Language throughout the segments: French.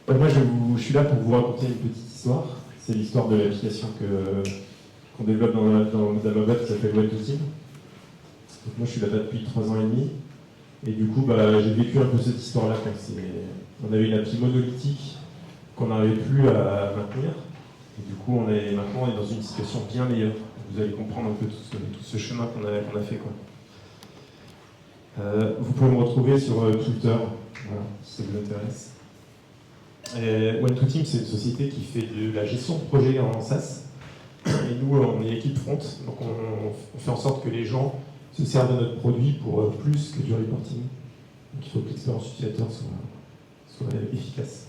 Moi, je suis là pour vous raconter une petite histoire. C'est l'histoire de l'application qu'on développe dans ma boîte qui s'appelle One2Team. Donc moi, je suis là depuis 3 ans et demi. Et du coup, j'ai vécu un peu cette histoire-là. On avait une appli monolithique qu'on n'arrivait plus à maintenir. Et du coup, maintenant on est dans une situation bien meilleure. Vous allez comprendre un peu tout ce chemin qu'on a fait, quoi. Vous pouvez me retrouver sur Twitter, voilà, si ça vous intéresse. One2Team, c'est une société qui fait de la gestion de projet en SaaS. Et nous, on est l'équipe front, donc on fait en sorte que les gens se servent de notre produit pour plus que du reporting. Donc il faut que l'expérience utilisateur soit efficace.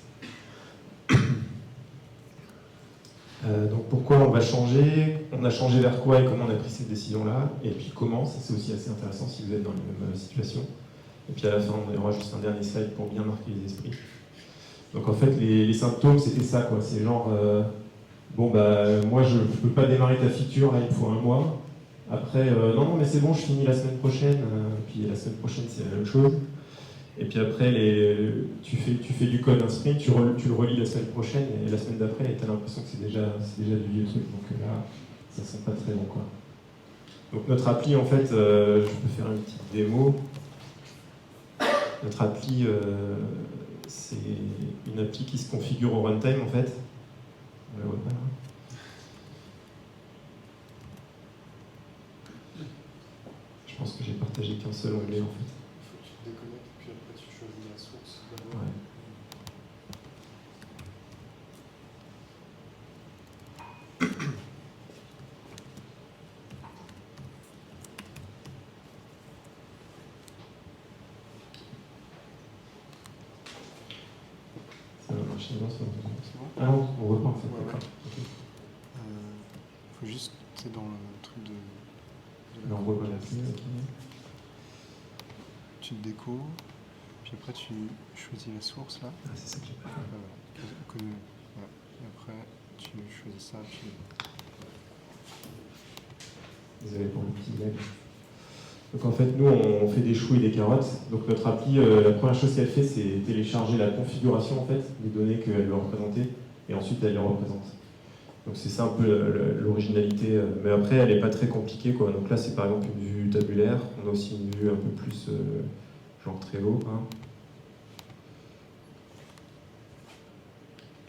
Donc pourquoi on va changer? On a changé vers quoi et comment on a pris cette décision-là? Et puis comment? Ça, c'est aussi assez intéressant si vous êtes dans les mêmes situations. Et puis à la fin, on aura juste un dernier slide pour bien marquer les esprits. Donc en fait, les symptômes, c'était ça, quoi. C'est genre, moi je peux pas démarrer ta feature, là il me faut 1 mois. Après, non, mais c'est bon, je finis la semaine prochaine. Puis la semaine prochaine, c'est la même chose. Et puis après, tu fais du code un sprint, tu le relis la semaine prochaine, et la semaine d'après, tu as l'impression que c'est déjà du vieux truc. Donc là, ça sent pas très bon, quoi. Donc notre appli, en fait, je peux faire une petite démo. Notre appli, c'est une appli qui se configure au runtime, en fait. On la voit pas là. Je pense que j'ai partagé qu'un seul onglet, en fait. Il faut que tu te déconnectes, puis après tu choisis la source d'abord. Ouais. Ça va marcher, non, ça va marcher. C'est bon? Ah non, on voit pas, en fait. Ouais, D'accord. ouais. Okay. Faut juste, c'est dans le truc de Là, on voit pas la clé, ok. Tu te déco, puis après tu choisis la source là. Ah, c'est ça que j'ai pas fait. Voilà. Et après tu choisis ça, puis... Désolé pour le petit lag. Donc en fait, nous, on fait des choux et des carottes. Donc notre appli, la première chose qu'elle fait, c'est télécharger la configuration, en fait, des données qu'elle veut représenter, et ensuite elle les représente. Donc c'est ça un peu l'originalité. Mais après, elle n'est pas très compliquée, quoi. Donc là, c'est par exemple une vue tabulaire. On a aussi une vue un peu plus genre Trello, hein.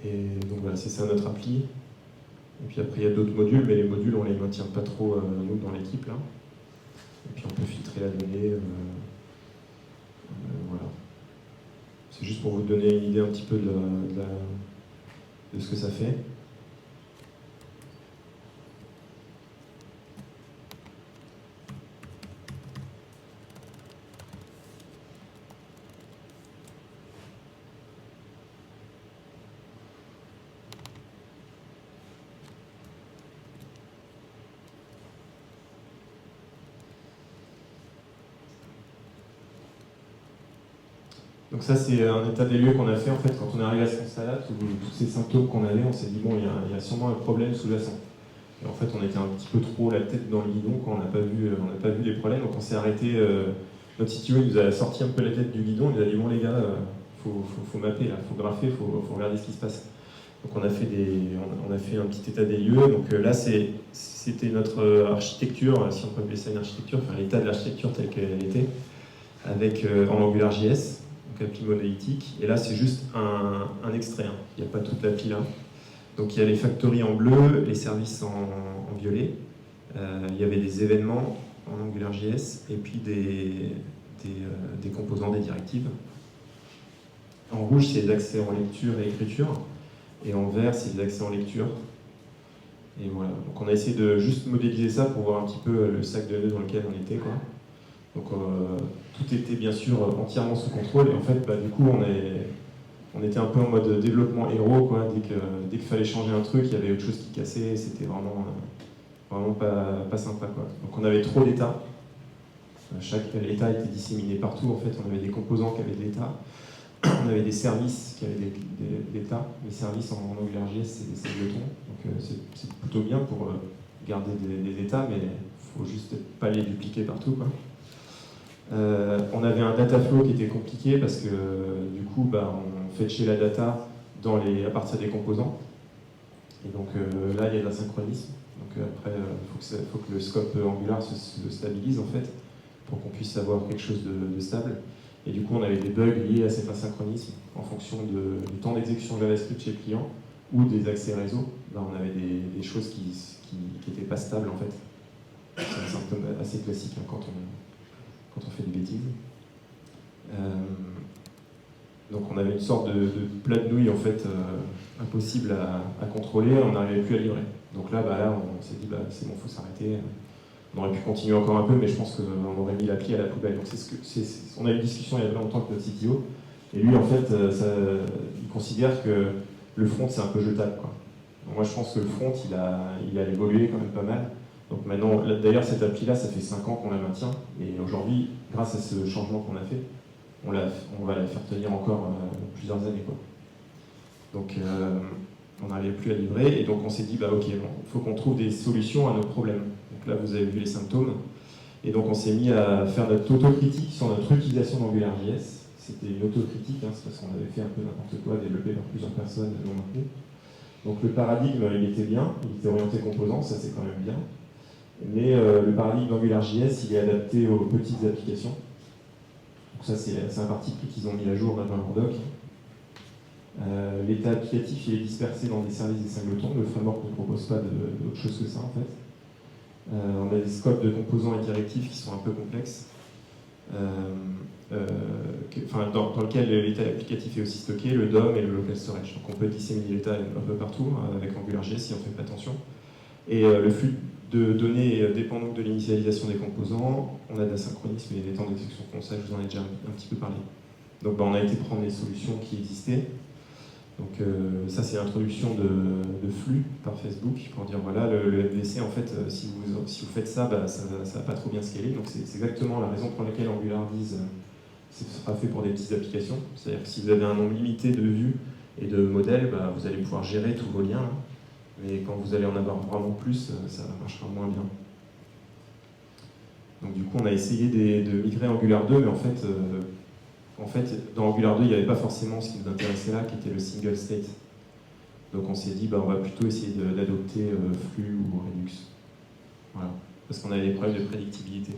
Et donc voilà, c'est ça notre appli. Et puis après, il y a d'autres modules, mais les modules, on les maintient pas trop, nous, dans l'équipe, là. Et puis on peut filtrer la donnée. Voilà. C'est juste pour vous donner une idée un petit peu de ce que ça fait. Donc ça, c'est un état des lieux qu'on a fait en fait quand on est arrivé à ce constat-là, tous ces symptômes qu'on avait, on s'est dit bon, il y a sûrement un problème sous-jacent. Et en fait, on était un petit peu trop la tête dans le guidon quand on n'a pas vu les problèmes, donc on s'est arrêté. Notre CTO nous a sorti un peu la tête du guidon, il nous a dit bon les gars, faut mapper là, faut grapher, faut regarder ce qui se passe. Donc on a fait un petit état des lieux. Donc là, c'était notre architecture, si on peut appeler ça une architecture, enfin l'état de l'architecture telle qu'elle était, avec en AngularJS. Appli monolithique, et là c'est juste un extrait, hein. Il n'y a pas toute l'appli là. Donc il y a les factories en bleu, les services en violet, il y avait des événements en AngularJS, et puis des composants, des directives. En rouge c'est l'accès en lecture et écriture, et en vert c'est l'accès en lecture. Et voilà, donc on a essayé de juste modéliser ça pour voir un petit peu le sac de nœuds dans lequel on était, quoi. Donc tout était bien sûr entièrement sous contrôle, et en fait du coup on était un peu en mode développement héros, quoi. Dès qu'il fallait changer un truc, il y avait autre chose qui cassait, c'était vraiment pas sympa, quoi. Donc on avait trop d'états, chaque état était disséminé partout, en fait on avait des composants qui avaient de l'état, on avait des services qui avaient des états, les services en AngularJS c'est des jetons, donc c'est plutôt bien pour garder des états, mais il faut juste pas les dupliquer partout, quoi. On avait un data flow qui était compliqué parce que du coup on fetchait la data à partir des composants. Et donc là, il y a de l'asynchronisme. Donc après, il faut que le scope Angular se stabilise en fait, pour qu'on puisse avoir quelque chose de stable. Et du coup, on avait des bugs liés à cet asynchronisme en fonction du temps d'exécution JavaScript chez le client ou des accès réseau. Là, on avait des choses qui n'étaient pas stables en fait. C'est un symptôme assez classique hein, quand on fait des bêtises. Donc on avait une sorte de plat de nouilles en fait, impossible à contrôler, on n'arrivait plus à livrer. Donc là, là on s'est dit, c'est bon, il faut s'arrêter. On aurait pu continuer encore un peu, mais je pense qu'on aurait mis la clé à la poubelle. Donc on a eu une discussion il y a pas longtemps avec notre CTO, et lui en fait, il considère que le front c'est un peu jetable, quoi. Donc moi je pense que le front il a évolué quand même pas mal. Donc maintenant, d'ailleurs cette appli-là, ça fait 5 ans qu'on la maintient, et aujourd'hui, grâce à ce changement qu'on a fait, on va la faire tenir encore plusieurs années, quoi. Donc on n'arrivait plus à livrer, et donc on s'est dit, ok, il faut qu'on trouve des solutions à nos problèmes. Donc là, vous avez vu les symptômes, et donc on s'est mis à faire notre autocritique sur notre utilisation d'AngularJS. C'était une autocritique, hein, c'est parce qu'on avait fait un peu n'importe quoi, développé par plusieurs personnes non maintenues. Donc le paradigme, il était bien, il était orienté composants, ça c'est quand même bien. Mais le paradigme d'AngularJS, il est adapté aux petites applications. Donc ça, c'est un parti pris qu'ils ont mis à jour dans leur doc. L'état applicatif, il est dispersé dans des services des singletons. Le framework ne propose pas d'autre chose que ça, en fait. On a des scopes de composants indirectifs qui sont un peu complexes, dans lequel l'état applicatif est aussi stocké, le DOM et le local storage. Donc on peut disséminer l'état un peu partout avec AngularJS si on ne fait pas attention. Et le flux de données dépend donc de l'initialisation des composants. On a de l'asynchronisme et des temps d'exécution comme ça, je vous en ai déjà un petit peu parlé. Donc on a été prendre les solutions qui existaient. Donc ça c'est l'introduction de flux par Facebook pour dire voilà le MVC en fait si vous faites ça, ça va pas trop bien scaler. Donc c'est exactement la raison pour laquelle Angular 10 ce sera fait pour des petites applications. C'est-à-dire que si vous avez un nombre limité de vues et de modèles, vous allez pouvoir gérer tous vos liens. Mais quand vous allez en avoir vraiment plus, ça marchera moins bien. Donc du coup on a essayé de migrer Angular 2, mais en fait dans Angular 2, il n'y avait pas forcément ce qui nous intéressait là, qui était le single state. Donc on s'est dit, on va plutôt essayer d'adopter Flux ou Redux. Voilà. Parce qu'on avait des problèmes de prédictibilité.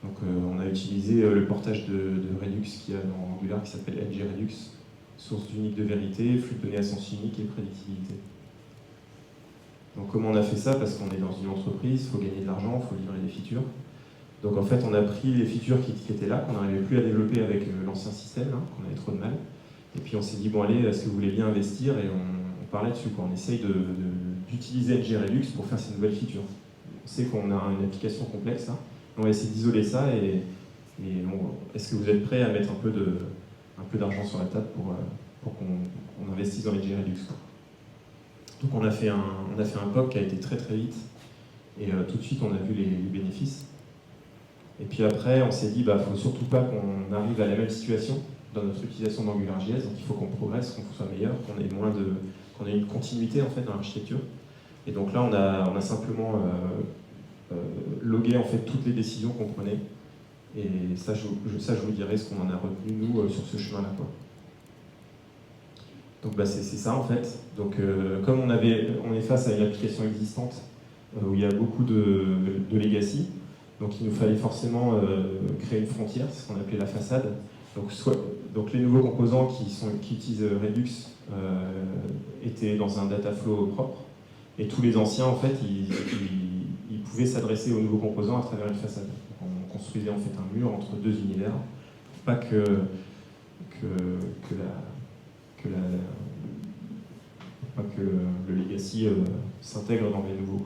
Donc on a utilisé le portage de Redux qu'il y a dans Angular qui s'appelle ngRedux, source unique de vérité, flux de données à sens unique et prédictibilité. Donc comment on a fait ça? Parce qu'on est dans une entreprise, il faut gagner de l'argent, il faut livrer des features. Donc en fait, on a pris les features qui étaient là, qu'on n'arrivait plus à développer avec l'ancien système, qu'on avait trop de mal. Et puis on s'est dit, bon allez, est-ce que vous voulez bien investir? Et on parlait dessus, quoi. On essaye d'utiliser ngRedux pour faire ces nouvelles features. On sait qu'on a une application complexe, là. On va essayer d'isoler ça, et est-ce que vous êtes prêts à mettre un peu d'argent sur la table pour qu'on investisse dans ngRedux, quoi. Donc on a fait un POC qui a été très très vite, et tout de suite on a vu les bénéfices. Et puis après, on s'est dit, il ne faut surtout pas qu'on arrive à la même situation dans notre utilisation d'AngularJS, donc il faut qu'on progresse, qu'on soit meilleur, qu'on ait une continuité en fait dans l'architecture. Et donc là, on a simplement logué en fait toutes les décisions qu'on prenait. Et ça, je vous dirai ce qu'on en a retenu nous sur ce chemin-là, quoi. Donc c'est ça en fait. Donc comme on est face à une application existante où il y a beaucoup de legacy. Donc il nous fallait forcément créer une frontière, c'est ce qu'on appelait la façade. Donc les nouveaux composants qui utilisent Redux étaient dans un data flow propre, et tous les anciens en fait ils pouvaient s'adresser aux nouveaux composants à travers une façade. Donc on construisait en fait un mur entre deux univers, pour pas que le legacy s'intègre dans les nouveaux.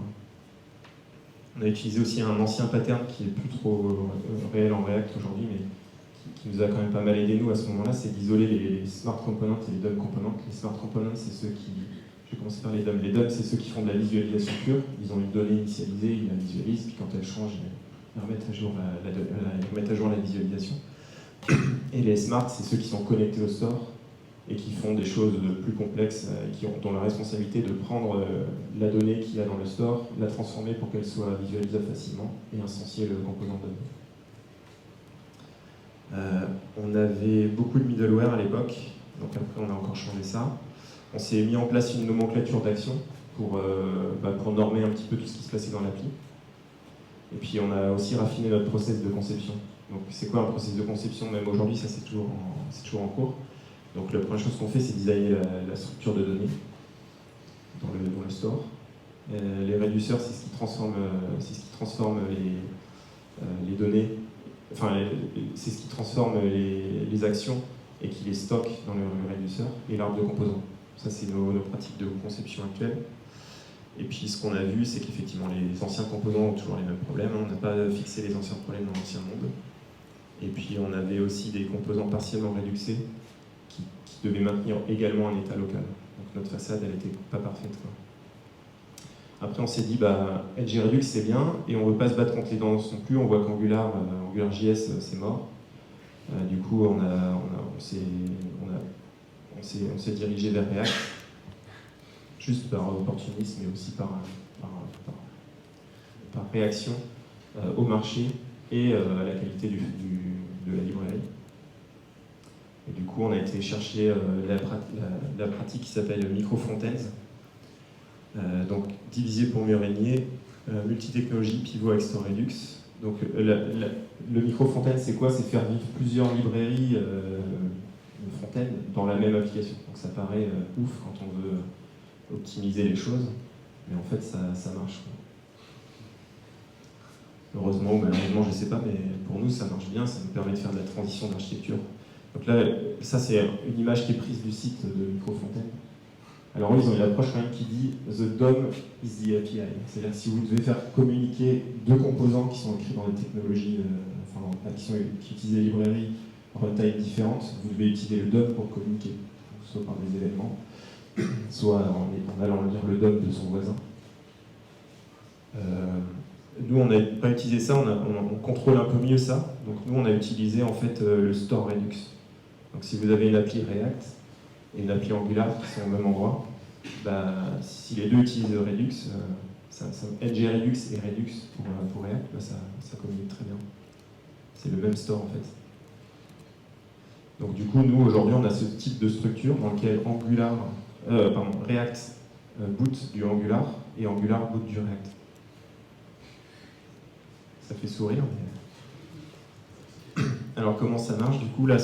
On a utilisé aussi un ancien pattern qui est plus trop réel en React aujourd'hui, mais qui nous a quand même pas mal aidé nous à ce moment-là, c'est d'isoler les smart components et les DOM components. Les smart components, c'est ceux qui... Je vais commencer par les DOM. Les DOM, c'est ceux qui font de la visualisation pure. Ils ont une donnée initialisée, ils la visualisent, puis quand elle change, ils remettent à jour la visualisation. Et les smart, c'est ceux qui sont connectés au store et qui font des choses plus complexes, qui ont la responsabilité de prendre la donnée qu'il y a dans le store, la transformer pour qu'elle soit visualisable facilement et instancier le composant de données. On avait beaucoup de middleware à l'époque, Donc après, on a encore changé ça. On s'est mis en place une nomenclature d'action pour normer un petit peu tout ce qui se passait dans l'appli. Et puis on a aussi raffiné notre process de conception. Donc c'est quoi un process de conception? Même aujourd'hui, ça c'est toujours en cours. Donc la première chose qu'on fait, c'est designer la structure de données dans le store. Les réduceurs, c'est ce qui transforme, les données, enfin c'est ce qui transforme les actions et qui les stocke dans le réduceur, et l'arbre de composants. Ça, c'est nos pratiques de conception actuelles. Et puis ce qu'on a vu, c'est qu'effectivement les anciens composants ont toujours les mêmes problèmes. On n'a pas fixé les anciens problèmes dans l'ancien monde. Et puis on avait aussi des composants partiellement réduxés qui devaient maintenir également un état local. Donc notre façade, elle n'était pas parfaite, quoi. Après on s'est dit, Edge Redux c'est bien, et on ne veut pas se battre contre les denses non plus. On voit qu'AngularJS c'est mort. Du coup on s'est dirigé vers React, juste par opportunisme, mais aussi par réaction au marché et à la qualité de la librairie. Et du coup, on a été chercher la pratique qui s'appelle micro-frontends, donc divisé pour mieux régner, multi-technologie, pivot avec Store Redux. Donc le micro-frontend, c'est quoi? C'est faire vivre plusieurs librairies front-end dans la même application. Donc ça paraît ouf quand on veut optimiser les choses, mais en fait ça marche. Heureusement ou malheureusement, je ne sais pas, mais pour nous ça marche bien, ça nous permet de faire de la transition d'architecture. Donc là, ça c'est une image qui est prise du site de Microfontaine. Alors eux, ils ont une approche quand même qui dit « The DOM is the API ». C'est-à-dire que si vous devez faire communiquer deux composants qui sont écrits dans des technologies, qui utilisent des librairies runtime différentes, vous devez utiliser le DOM pour communiquer, soit par des événements, soit en allant lire le DOM de son voisin. Nous, on n'a pas utilisé ça, on contrôle un peu mieux ça. Donc nous, on a utilisé en fait le Store Redux. Donc si vous avez une appli React et une appli Angular qui sont au même endroit, si les deux utilisent Redux, Edge Redux et Redux pour React, ça communique très bien. C'est le même store en fait. Donc du coup, nous, aujourd'hui, on a ce type de structure dans lequel React boot du Angular et Angular boot du React. Ça fait sourire, mais... Alors comment ça marche? Du coup, là,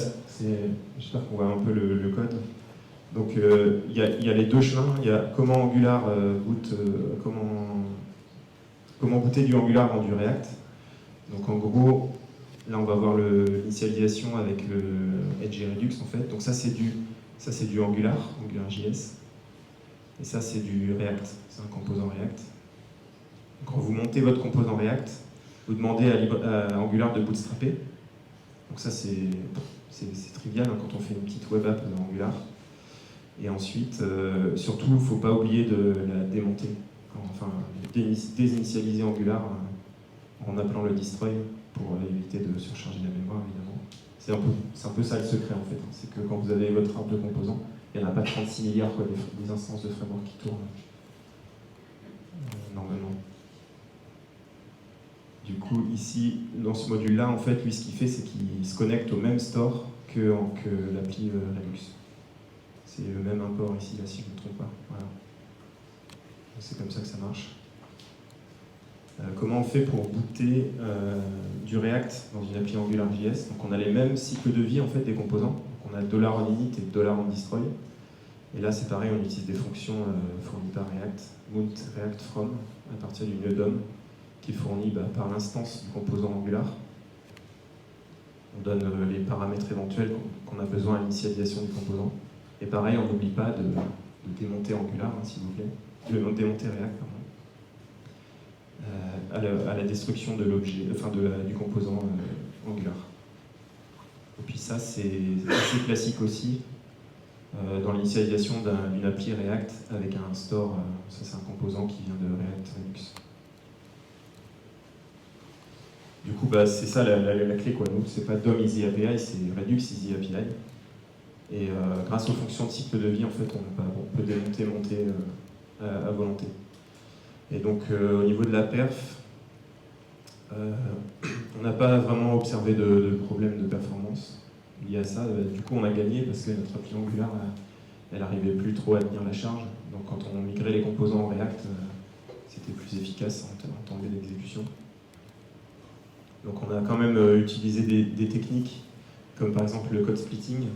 j'espère qu'on voit un peu le code. Donc il y a les deux chemins. Il y a comment Angular boot, comment booter du Angular dans du React. Donc en gros, là on va voir l'initialisation avec le Edge Redux en fait. Donc ça c'est du AngularJS. Et ça c'est du React, c'est un composant React. Donc, quand vous montez votre composant React, vous demandez à Angular de bootstrapper. Donc ça c'est trivial hein, quand on fait une petite web app dans Angular. Et ensuite, surtout, il ne faut pas oublier de la démonter. Enfin, désinitialiser Angular en appelant le destroy pour éviter de surcharger la mémoire, évidemment. C'est un peu ça le secret, en fait. C'est que quand vous avez votre arbre de composants, il n'y en a pas 36 milliards des instances de framework qui tournent normalement. Du coup, ici, dans ce module-là, en fait, lui, ce qu'il fait, c'est qu'il se connecte au même store que l'appli Redux. C'est le même import ici, là, si je ne me trompe pas. Voilà. C'est comme ça que ça marche. Comment on fait pour booter du React dans une appli AngularJS? Donc on a les mêmes cycles de vie en fait des composants. Donc on a $onInit et $onDestroy. Et là c'est pareil, on utilise des fonctions fournies par React, mount React from à partir du nœud DOM qui est fourni par l'instance du composant Angular. On donne les paramètres éventuels qu'on a besoin à l'initialisation du composant. Et pareil, on n'oublie pas de démonter Angular, hein, s'il vous plaît, de démonter React, pardon, à la destruction de l'objet, du composant Angular. Et puis ça, c'est assez classique aussi dans l'initialisation d'une appli React avec un store. Ça, c'est un composant qui vient de React Redux. Du coup, c'est ça la clé, quoi. Nous, c'est pas DOM Easy API, c'est Redux Easy API. Et grâce aux fonctions de cycle de vie, en fait, on peut démonter, monter à volonté. Et donc, au niveau de la perf, on n'a pas vraiment observé de problème de performance lié à ça, du coup on a gagné parce que notre appli Angular, elle n'arrivait plus trop à tenir la charge. Donc quand on migrait les composants en React, c'était plus efficace en temps d'exécution. Donc on a quand même utilisé des techniques comme par exemple le code splitting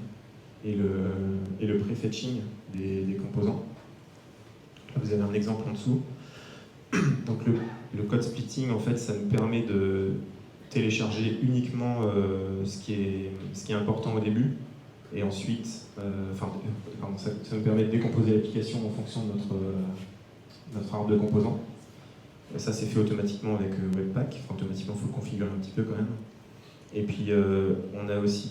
et le prefetching des composants. Là, vous avez un exemple en dessous. Donc le code splitting, en fait, ça nous permet de télécharger uniquement ce qui est important au début, et ensuite, ça nous permet de décomposer l'application en fonction de notre arbre de composants. Et ça, c'est fait automatiquement avec Webpack. Enfin, automatiquement, il faut le configurer un petit peu quand même. Et puis, on a aussi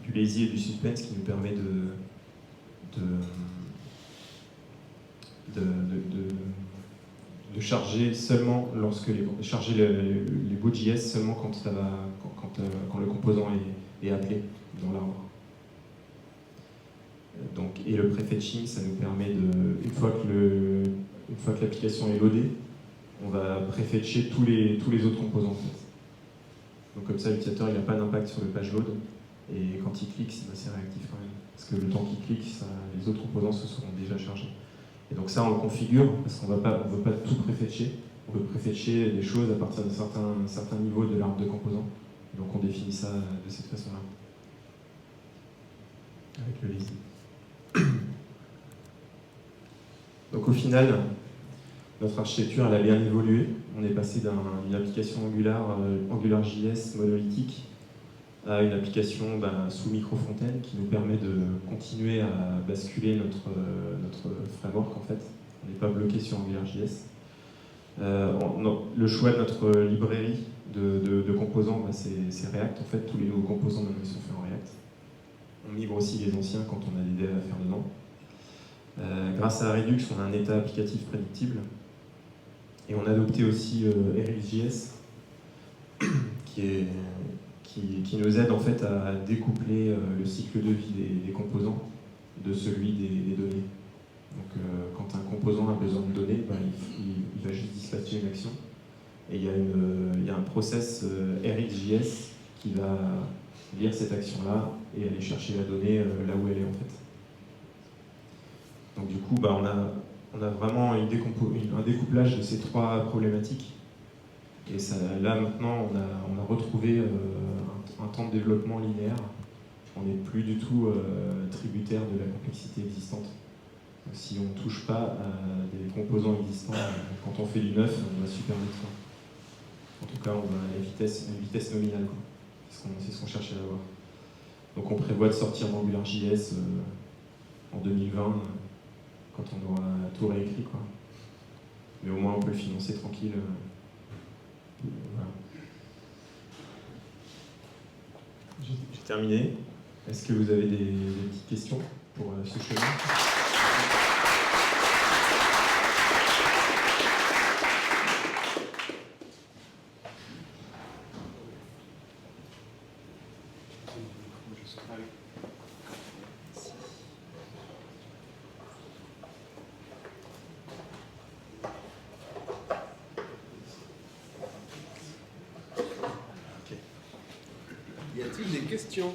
du lazy et du suspense qui nous permet de charger seulement charger les bouts JS seulement quand le composant est appelé dans l'arbre. Donc, et le prefetching, ça nous permet une fois que l'application est loadée, on va préfetcher tous les autres composants en fait. Donc comme ça, l'utilisateur n'a pas d'impact sur le page load, et quand il clique, c'est assez réactif quand même. Parce que le temps qu'il clique, les autres composants se seront déjà chargés. Et donc ça, on le configure, parce qu'on ne veut pas tout préfetcher. On veut préfetcher des choses à partir d'un certain niveau de l'arbre de composants. Donc on définit ça de cette façon-là, avec le lazy. Donc au final, notre architecture, elle a bien évolué. On est passé d'une application AngularJS monolithique à une application sous micro-fontaine qui nous permet de continuer à basculer notre framework en fait. On n'est pas bloqué sur AngularJS. Le choix de notre librairie de composants, c'est React en fait. Tous les nouveaux composants maintenant sont faits en React. On migre aussi les anciens quand on a des devs à faire dedans. Grâce à Redux, on a un état applicatif prédictible. Et on a adopté aussi RxJS qui nous aide en fait à découpler le cycle de vie des composants de celui des données. Donc quand un composant a besoin de données, il va juste dispatcher une action. Et il y a un process RxJS qui va lire cette action-là et aller chercher la donnée là où elle est en fait. Donc du coup, on a vraiment un découplage de ces trois problématiques. Et là maintenant, on a retrouvé un temps de développement linéaire. On n'est plus du tout tributaire de la complexité existante. Donc, si on ne touche pas à des composants existants, quand on fait du neuf, on va super vite. En tout cas, on va à une vitesse nominale. C'est ce qu'on cherchait à avoir. Donc on prévoit de sortir d'AngularJS en 2020, quand on aura tout réécrit, quoi. Mais au moins on peut le financer tranquille. Voilà. J'ai terminé. Est-ce que vous avez des petites questions pour ce chemin ? Y a-t-il des questions?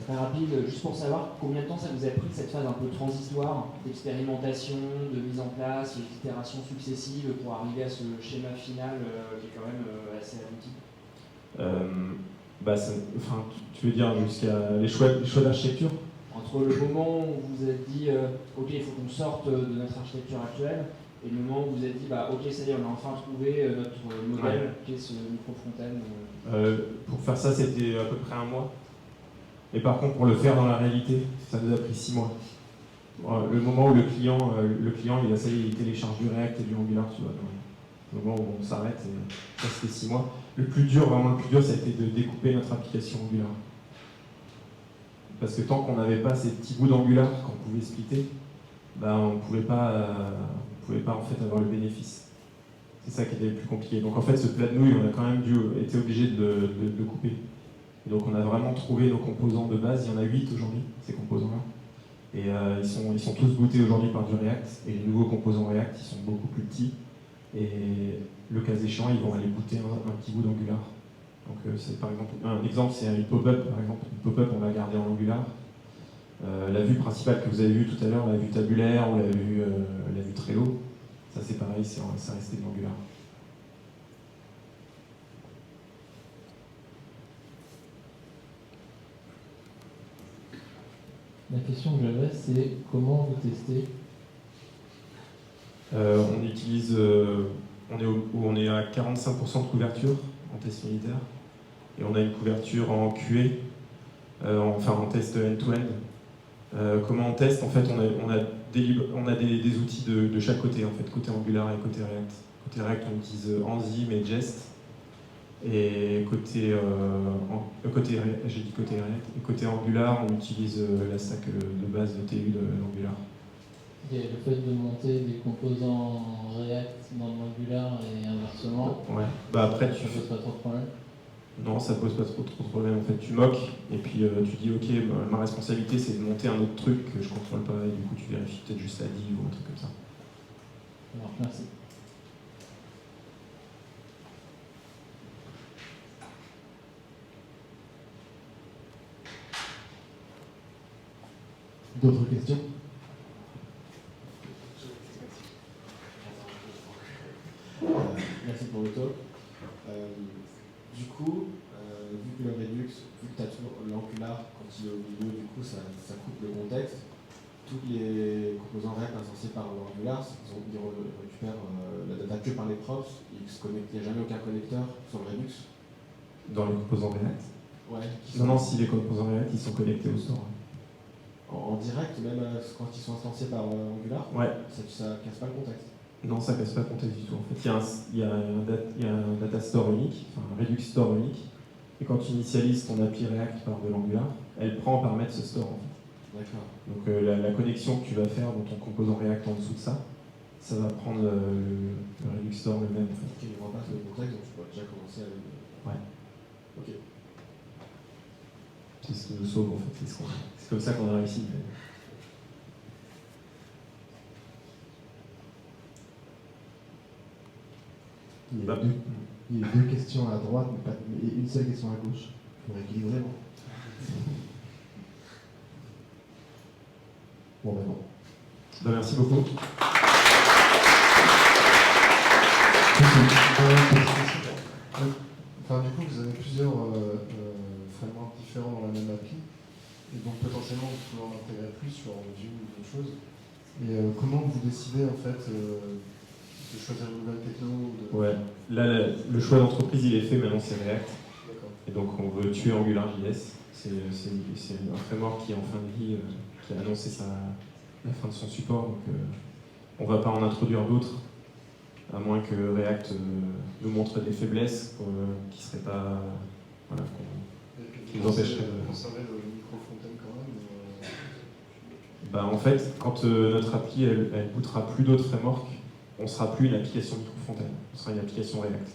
Très rapide, juste pour savoir combien de temps ça vous a pris cette phase un peu transitoire d'expérimentation, de mise en place, d'itération successive pour arriver à ce schéma final qui est quand même assez abouti. Tu veux dire jusqu'à les choix d'architecture? Entre le moment où vous vous êtes dit ok, il faut qu'on sorte de notre architecture actuelle, et le moment où vous vous êtes dit ok, ça y est, on a enfin trouvé notre modèle qui est ce micro-fontaine. Pour faire ça, c'était à peu près 1 mois. Et par contre, pour le faire dans la réalité, ça nous a pris 6 mois. Le moment où le client il télécharge du React et du Angular, tu vois. Le moment où on s'arrête, ça c'était 6 mois. Vraiment le plus dur, ça a été de découper notre application Angular. Parce que tant qu'on n'avait pas ces petits bouts d'Angular qu'on pouvait splitter, on ne pouvait pas en fait avoir le bénéfice. C'est ça qui était le plus compliqué. Donc en fait, ce plat de nouilles, on a quand même été obligé de le couper. Et donc on a vraiment trouvé nos composants de base. Il y en a 8 aujourd'hui, ces composants-là. Et ils sont tous bootés aujourd'hui par du React, et les nouveaux composants React, ils sont beaucoup plus petits, et le cas échéant, ils vont aller booter un petit bout d'Angular. Donc c'est par exemple, un exemple, c'est une pop-up, par exemple. Une pop-up, on va garder en Angular. La vue principale que vous avez vue tout à l'heure, la vue tabulaire ou la vue Trello, ça c'est pareil, ça restait de l'Angular. La question que j'avais, c'est comment vous testez? On utilise, on est à 45% de couverture en test unitaire, et on a une couverture en QA, en test end-to-end. Comment on teste? En fait, on a des outils de chaque côté, en fait, côté Angular et côté React. Côté React, on utilise Enzyme et Jest. Et côté React, et côté Angular, on utilise la stack de base de TU de l'Angular. Et le fait de monter des composants React dans l'Angular et inversement, Ouais. Bah après, ça pose pas trop de problème? Non, ça pose pas trop de problème. En fait, tu moques et puis tu dis ok, ma responsabilité c'est de monter un autre truc que je contrôle pas, et du coup tu vérifies peut-être juste la div ou un truc comme ça. Alors, merci. D'autres questions? Merci pour le talk. Du coup, vu que le Redux, vu que tu as toujours l'Angular quand il est au milieu, du coup ça coupe le contexte. Tous les composants React insensés par l'Angular, ils récupèrent la data que par les props, il n'y a jamais aucun connecteur sur le Redux. Dans les composants React? Ouais. Non, si les composants React ils sont connectés au store. En direct, même quand ils sont instanciés par Angular, Ouais. Ça casse pas le contexte. Non, ça casse pas le contexte du tout. En fait, il y a un data store unique, enfin un Redux store unique, et quand tu initialises ton API React par de l'Angular, elle prend en paramètre ce store. En fait. D'accord. Donc la connexion que tu vas faire dans ton composant React en dessous de ça, ça va prendre le Redux store le même. En fait. Ok, il repasse le contexte, donc tu peux déjà commencer avec. Ouais. Ok. C'est ce qui nous sauve en fait. C'est comme ça qu'on a réussi. Mais... Il y a deux questions à droite, et une seule question à gauche. Il faudrait équilibrer, non? Bon, ben non. Ben, merci beaucoup. Enfin, du coup, vous avez plusieurs frameworks différents dans la même appli, et donc potentiellement vous pouvez en intégrer plus sur Vue ou d'autres choses. Et comment vous décidez en fait de choisir une nouvelle techno ou de... Ouais, là le choix d'entreprise il est fait, maintenant c'est React. D'accord. Et donc on veut tuer AngularJS. C'est un framework qui est en fin de vie, qui a annoncé la fin de son support. Donc on ne va pas en introduire d'autres, à moins que React nous montre des faiblesses qui seraient pas. Voilà, qui nous empêcheraient de. Conserver le micro-fontaine quand même Bah, en fait, quand notre appli elle bootera plus d'autres frameworks, on ne sera plus une application micro-fontaine, on sera une application React.